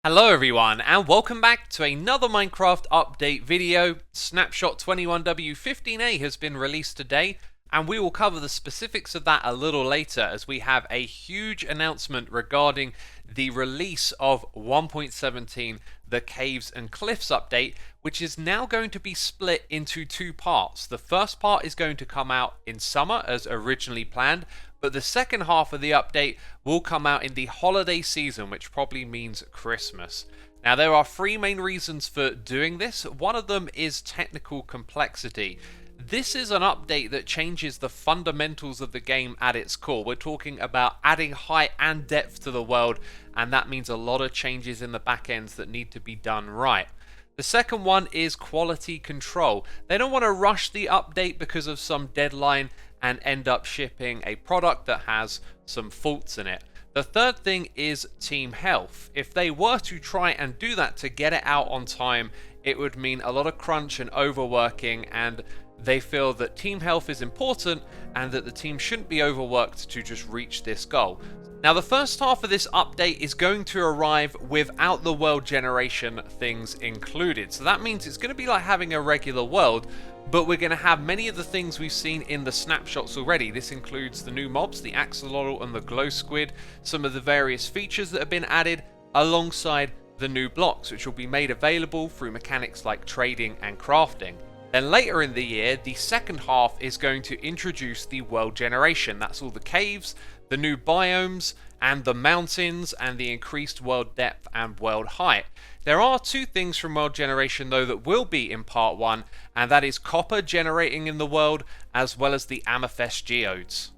Hello everyone and welcome back to another Minecraft update video. Snapshot 21w15a has been released today and we will cover the specifics of that a little later as we have a huge announcement regarding the release of 1.17 the Caves and Cliffs update, which is now going to be split into two parts. The first part is going to come out in summer as originally planned, but the second half of the update will come out in the holiday season, which probably means Christmas. Now, there are three main reasons for doing this. One of them is technical complexity. This is an update that changes the fundamentals of the game at its core. We're talking about adding height and depth to the world, and that means a lot of changes in the back ends that need to be done right. The second one is quality control. They don't want to rush the update because of some deadline and end up shipping a product that has some faults in it. The third thing is team health. If they were to try and do that to get it out on time, it would mean a lot of crunch and overworking, and they feel that team health is important and that the team shouldn't be overworked to just reach this goal. Now, the first half of this update is going to arrive without the world generation things included. So that means it's going to be like having a regular world, but we're going to have many of the things we've seen in the snapshots already. This includes the new mobs, the axolotl and the glow squid, some of the various features that have been added, alongside the new blocks, which will be made available through mechanics like trading and crafting. Then later in the year, the second half is going to introduce the world generation. That's all the caves, the new biomes, and the mountains, and the increased world depth and world height. There are two things from world generation though that will be in part 1, and that is copper generating in the world, as well as the amethyst geodes.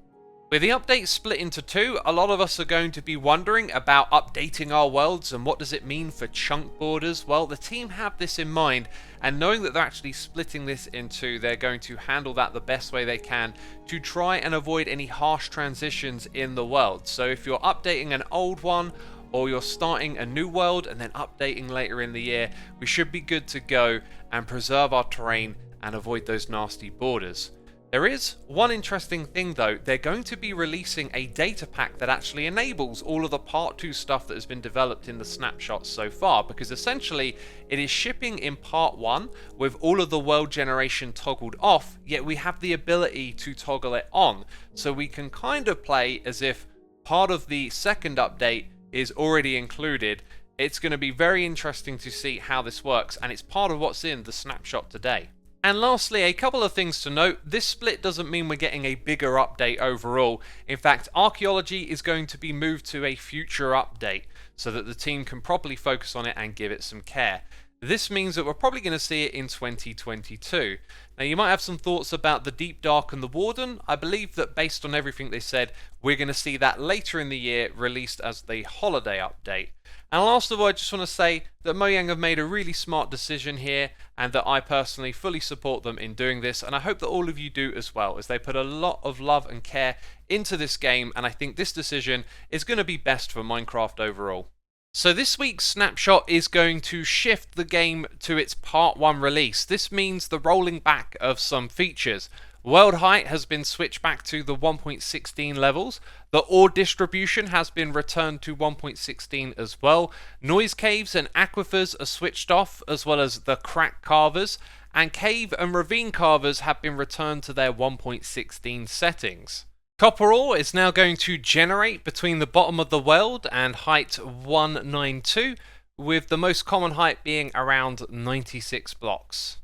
With the update split into two, a lot of us are going to be wondering about updating our worlds and what does it mean for chunk borders. Well, the team have this in mind, and knowing that they're actually splitting this in two, they're going to handle that the best way they can to try and avoid any harsh transitions in the world. So if you're updating an old one, or you're starting a new world and then updating later in the year, we should be good to go and preserve our terrain and avoid those nasty borders. There is one interesting thing though. They're going to be releasing a data pack that actually enables all of the part 2 stuff that has been developed in the snapshots so far, because essentially it is shipping in part 1 with all of the world generation toggled off, yet we have the ability to toggle it on, so we can kind of play as if part of the second update is already included. It's going to be very interesting to see how this works, and it's part of what's in the snapshot today. And lastly, a couple of things to note. This split doesn't mean we're getting a bigger update overall. In fact, archaeology is going to be moved to a future update so that the team can properly focus on it and give it some care. This means that we're probably going to see it in 2022. Now, you might have some thoughts about the Deep Dark and the Warden. I believe that based on everything they said, we're going to see that later in the year released as the holiday update. And last of all, I just want to say that Mojang have made a really smart decision here, and that I personally fully support them in doing this, and I hope that all of you do as well, as they put a lot of love and care into this game, and I think this decision is going to be best for Minecraft overall. So this week's snapshot is going to shift the game to its part 1 release. This means the rolling back of some features. World height has been switched back to the 1.16 levels. The ore distribution has been returned to 1.16 as well. Noise caves and aquifers are switched off, as well as the crack carvers. And cave and ravine carvers have been returned to their 1.16 settings. Copper ore is now going to generate between the bottom of the world and height 192, with the most common height being around 96 blocks.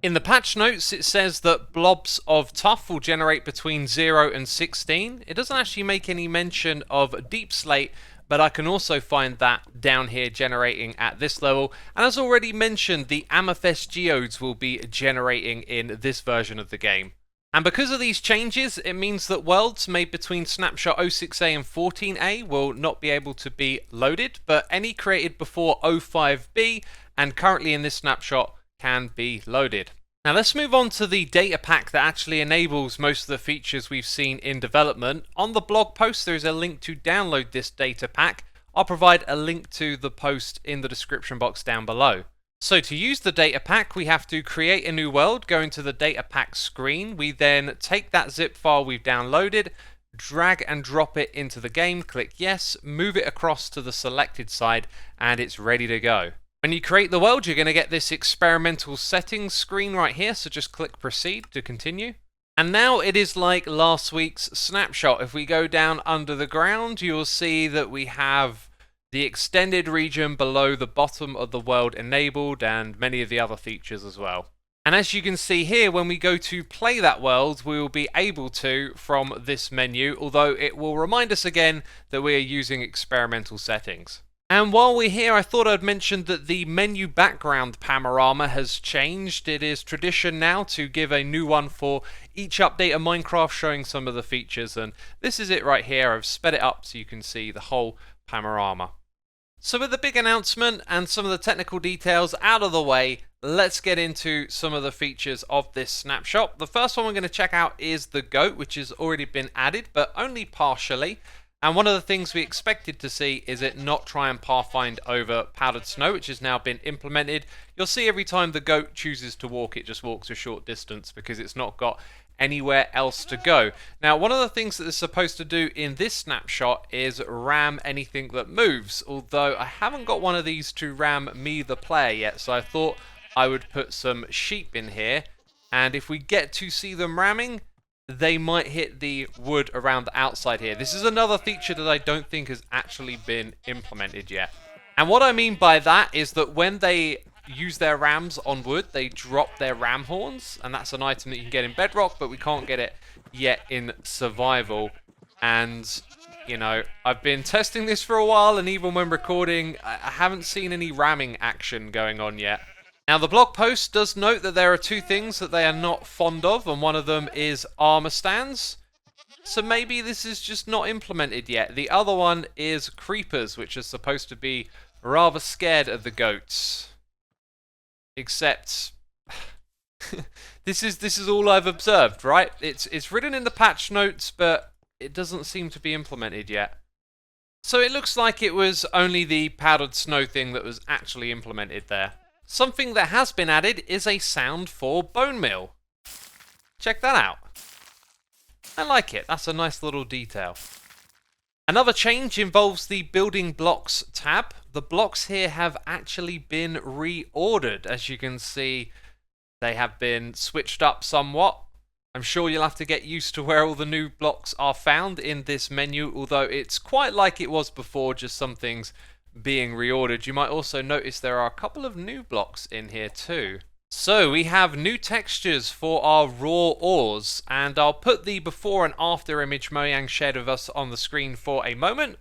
In the patch notes, it says that blobs of tuff will generate between 0 and 16. It doesn't actually make any mention of deep slate, but I can also find that down here generating at this level. And as already mentioned, the amethyst geodes will be generating in this version of the game. And because of these changes, it means that worlds made between snapshot 06A and 14A will not be able to be loaded, but any created before 05B and currently in this snapshot can be loaded. Now let's move on to the data pack that actually enables most of the features we've seen in development. On the blog post there is a link to download this data pack. I'll provide a link to the post in the description box down below. So to use the data pack, we have to create a new world, go into the data pack screen. We then take that zip file we've downloaded, drag and drop it into the game, click yes, move it across to the selected side, and it's ready to go. When you create the world, you're going to get this experimental settings screen right here, so just click proceed to continue. And now it is like last week's snapshot. If we go down under the ground, you'll see that we have the extended region below the bottom of the world enabled, and many of the other features as well. And as you can see here, when we go to play that world, we will be able to from this menu, although it will remind us again that we are using experimental settings. And while we're here, I thought I'd mention that the menu background panorama has changed. It is tradition now to give a new one for each update of Minecraft, showing some of the features, and this is it right here. I've sped it up so you can see the whole panorama. So with the big announcement and some of the technical details out of the way, let's get into some of the features of this snapshot. The first one we're going to check out is the goat, which has already been added, but only partially. And one of the things we expected to see is it not try and pathfind over powdered snow, which has now been implemented. You'll see every time the goat chooses to walk, it just walks a short distance because it's not got anywhere else to go. Now, one of the things that it's supposed to do in this snapshot is ram anything that moves, although I haven't got one of these to ram me, the player, yet, so I thought I would put some sheep in here, and if we get to see them ramming, they might hit the wood around the outside here. This is another feature that I don't think has actually been implemented yet. And what I mean by that is that when they use their rams on wood, they drop their ram horns, and that's an item that you can get in Bedrock, but we can't get it yet in Survival. And, you know, I've been testing this for a while, and even when recording, I haven't seen any ramming action going on yet. Now, the blog post does note that there are two things that they are not fond of, and one of them is armor stands. So maybe this is just not implemented yet. The other one is creepers, which are supposed to be rather scared of the goats. Except this is all I've observed, right? It's written in the patch notes, but it doesn't seem to be implemented yet. So it looks like it was only the powdered snow thing that was actually implemented there. Something that has been added is a sound for Bonemeal. Check that out. I like it. That's a nice little detail. Another change involves the building blocks tab. The blocks here have actually been reordered. As you can see, they have been switched up somewhat. I'm sure you'll have to get used to where all the new blocks are found in this menu, although it's quite like it was before, just some things being reordered. You might also notice there are a couple of new blocks in here too. So we have new textures for our raw ores, and I'll put the before and after image Mojang shared with us on the screen for a moment,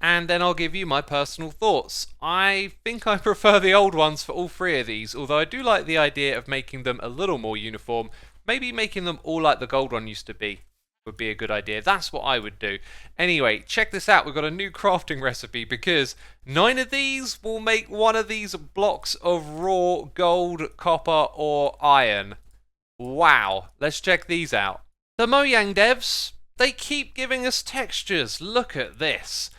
and then I'll give you my personal thoughts. I think I prefer the old ones for all three of these, although I do like the idea of making them a little more uniform. Maybe making them all like the gold one used to be would be a good idea. That's what I would do. Anyway, check this out. We've got a new crafting recipe because 9 of these will make one of these blocks of raw gold, copper, or iron. Wow. Let's check these out. The Mojang devs, they keep giving us textures. Look at this.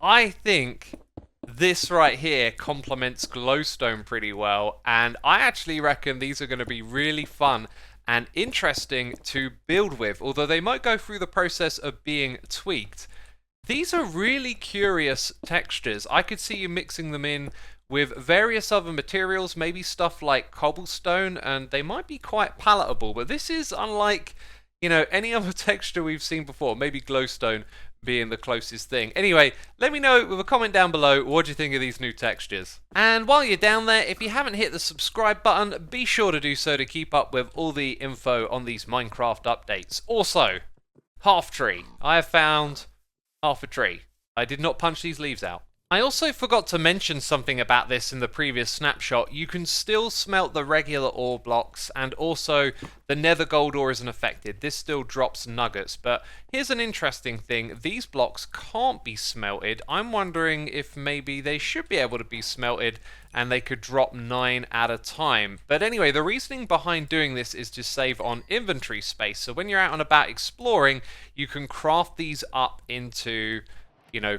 I think this right here complements glowstone pretty well, and I actually reckon these are going to be really fun and interesting to build with, although they might go through the process of being tweaked. These are really curious textures. I could see you mixing them in with various other materials, maybe stuff like cobblestone, and they might be quite palatable, but this is unlike, you know, any other texture we've seen before, maybe glowstone being the closest thing. Anyway, let me know with a comment down below what you think of these new textures. And while you're down there, if you haven't hit the subscribe button, be sure to do so to keep up with all the info on these Minecraft updates. Also, half tree. I have found half a tree. I did not punch these leaves out. I also forgot to mention something about this in the previous snapshot. You can still smelt the regular ore blocks, and also the nether gold ore isn't affected. This still drops nuggets, but here's an interesting thing. These blocks can't be smelted. I'm wondering if maybe they should be able to be smelted and they could drop 9 at a time. But anyway, the reasoning behind doing this is to save on inventory space. So when you're out and about exploring, you can craft these up into, you know,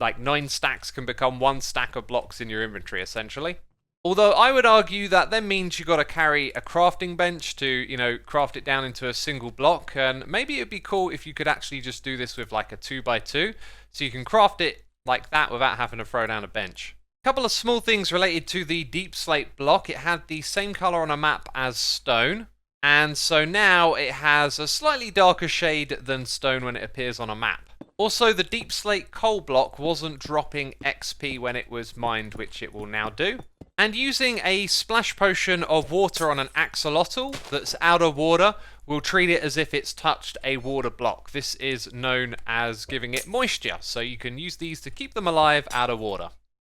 like 9 stacks can become 1 stack of blocks in your inventory, essentially. Although I would argue that then means you got to carry a crafting bench to, you know, craft it down into a single block, and maybe it'd be cool if you could actually just do this with like a 2x2, so you can craft it like that without having to throw down a bench. A couple of small things related to the deep slate block. It had the same color on a map as stone, and so now it has a slightly darker shade than stone when it appears on a map. Also, the deep slate coal block wasn't dropping XP when it was mined, which it will now do. And using a splash potion of water on an axolotl that's out of water will treat it as if it's touched a water block. This is known as giving it moisture, so you can use these to keep them alive out of water.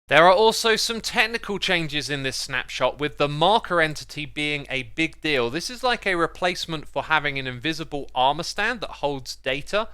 There are also some technical changes in this snapshot, with the marker entity being a big deal. This is like a replacement for having an invisible armor stand that holds data,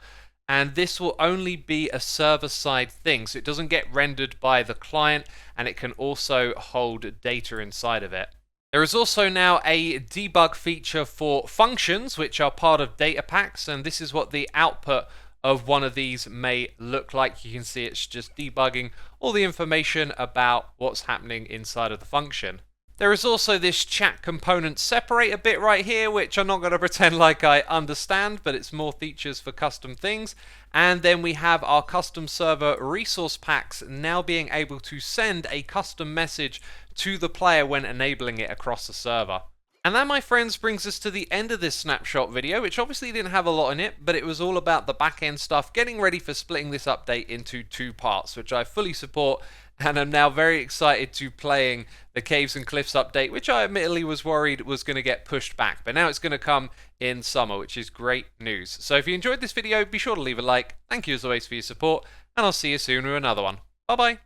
and this will only be a server-side thing, so it doesn't get rendered by the client, and it can also hold data inside of it. There is also now a debug feature for functions, which are part of data packs, and this is what the output of one of these may look like. You can see it's just debugging all the information about what's happening inside of the function. There is also this chat component separator bit right here, which I'm not going to pretend like I understand, but it's more features for custom things. And then we have our custom server resource packs now being able to send a custom message to the player when enabling it across the server. And that, my friends, brings us to the end of this snapshot video, which obviously didn't have a lot in it, but it was all about the back-end stuff, getting ready for splitting this update into 2 parts, which I fully support, and I'm now very excited to playing the Caves and Cliffs update, which I admittedly was worried was going to get pushed back, but now it's going to come in summer, which is great news. So if you enjoyed this video, be sure to leave a like. Thank you as always for your support, and I'll see you soon with another one. Bye-bye.